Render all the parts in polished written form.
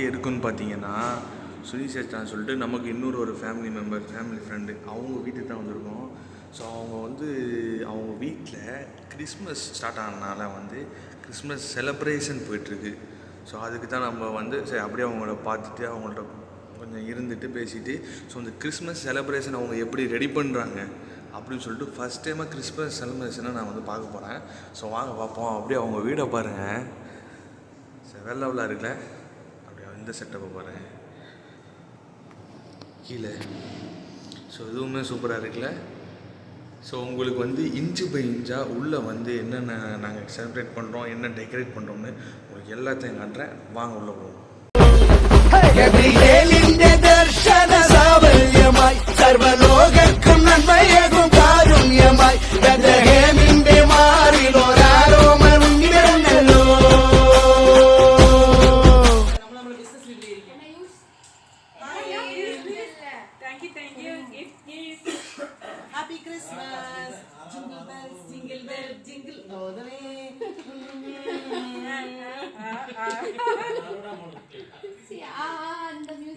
எங்கே இருக்குன்னு பார்த்தீங்கன்னா சுனிசேட்டான்னு சொல்லிட்டு நமக்கு இன்னொரு ஒரு ஃபேமிலி ஃப்ரெண்டு அவங்க வீட்டுக்கு தான் வந்திருக்கோம். ஸோ அவங்க வீட்டில் கிறிஸ்மஸ் ஸ்டார்ட் ஆனதுனால கிறிஸ்மஸ் செலப்ரேஷன் போயிட்டுருக்கு. ஸோ அதுக்கு தான் நம்ம சரி அப்படியே அவங்கள பார்த்துட்டு அவங்கள்ட்ட கொஞ்சம் இருந்துட்டு பேசிவிட்டு ஸோ இந்த கிறிஸ்மஸ் செலப்ரேஷன் அவங்க எப்படி ரெடி பண்ணுறாங்க அப்படின்னு சொல்லிட்டு ஃபஸ்ட் டைமாக கிறிஸ்மஸ் செலப்ரேஷனை நான் பார்க்க போகிறேன். ஸோ வாங்க பார்ப்போம். அப்படியே அவங்க வீடை பாருங்கள், வெள்ளவெல்லாம் இருக்குல்ல, அப்படியே இந்த செட்டப்பை பாருங்கள் கீழே. ஸோ இதுவுமே சூப்பராக இருக்குல்ல. ஸோ உங்களுக்கு இன்ச்சு பை இன்ச்சாக உள்ளே என்னென்ன நாங்கள் செலிப்ரேட் பண்ணுறோம், என்ன டெக்கரேட் பண்ணுறோம்னு உங்களுக்கு எல்லாத்தையும் காட்டுறேன். வாங்க உள்ளே போவோம். സർവലോകർക്കും നന്മയേകും കാരുണ്യമായി ബെത്ലഹേമിന്റെ മാറിൽ ഒരാരോമൽ മുന്നിലുണ്ടല്ലോ. Happy Christmas. Jingle bells jingle bell jingle all the way.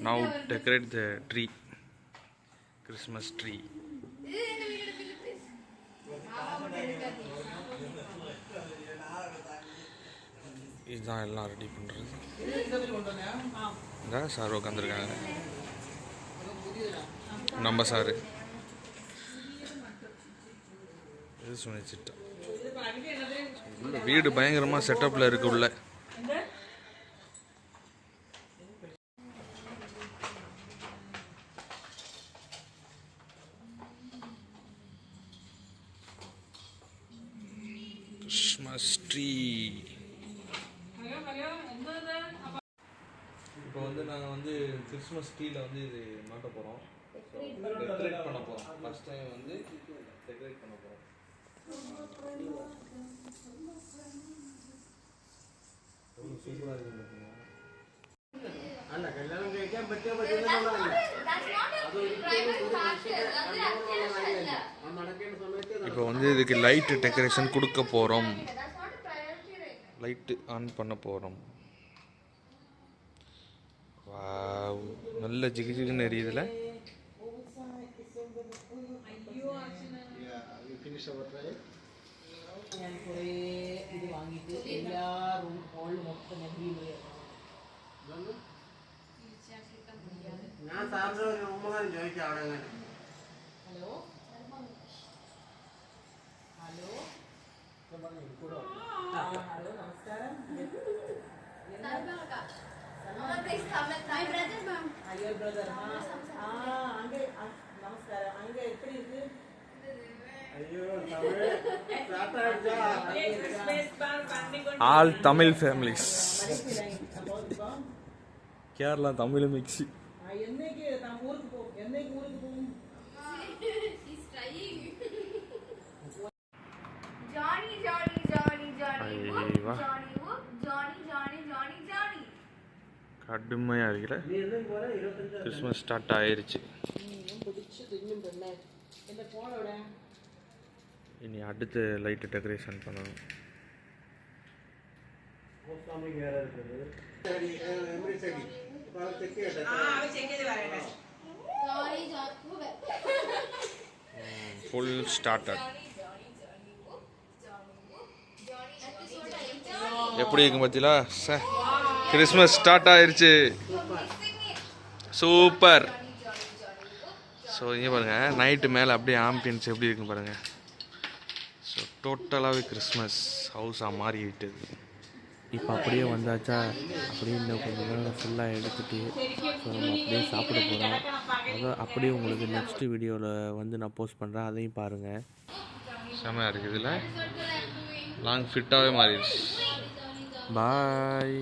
Now decorate the tree. Christmas tree. இதுதான் எல்லாம் ரெடி பண்ணுறது. இந்த சார் உட்காந்துருக்காங்க, நம்ம சாரு. இது சுனிச்சிட்டா. உள்ள வீடு பயங்கரமாக செட்டப்பில் இருக்கு. உள்ள கிறிஸ்மஸ் ட்ரீ. இப்போ நாங்கள் கிறிஸ்மஸ் ட்ரீயில் இது மாட்ட போகிறோம். டெக்கரேட் பண்ண போகிறோம். ஃபஸ்ட் டைம் டெக்கரேட் பண்ண போகிறோம். எவ்வளோ சூப்பராக இருக்குது பார்த்தீங்கன்னா. இப்போ இதுக்கு லைட்டு டெக்கரேஷன் கொடுக்க போகிறோம். லைட்டு ஆன் பண்ண போகிறோம். வாவ், நல்ல ஜிகு ஜிகுன்னு எரியுதுல. All Tamil families. Kerala Tamil mix. கடுமையாக இருக்கிற கிறிஸ்மஸ் ஸ்டார்ட் ஆயிடுச்சு. இனி அடுத்து லைட்டு டெக்கரேஷன் பண்ணணும். Full starter. எப்படி இருக்கும் பார்த்தீங்களா? கிறிஸ்மஸ் ஸ்டார்ட் ஆயிடுச்சு. சூப்பர். ஸோ இங்கே பாருங்கள், நைட்டு மேலே அப்படியே ஆம்பியன்ஸ் எப்படி இருக்குன்னு பாருங்கள். ஸோ டோட்டலாகவே கிறிஸ்மஸ் ஹவுஸாக மாறிவிட்டது. இப்போ அப்படியே வந்தாச்சா, அப்படியே இன்னும் கொஞ்சம் நேரம் ஃபுல்லாக எடுத்துகிட்டு ஸோ நம்ம அப்படியே சாப்பிட போகிறோம். அதான் அப்படியே உங்களுக்கு நெக்ஸ்ட்டு வீடியோவில் நான் போஸ்ட் பண்ணுறேன், அதையும் பாருங்கள். செமையாக இருக்குது. இதில் லாங் ஃபிட்டாகவே மாறிடுச்சு. பாய்.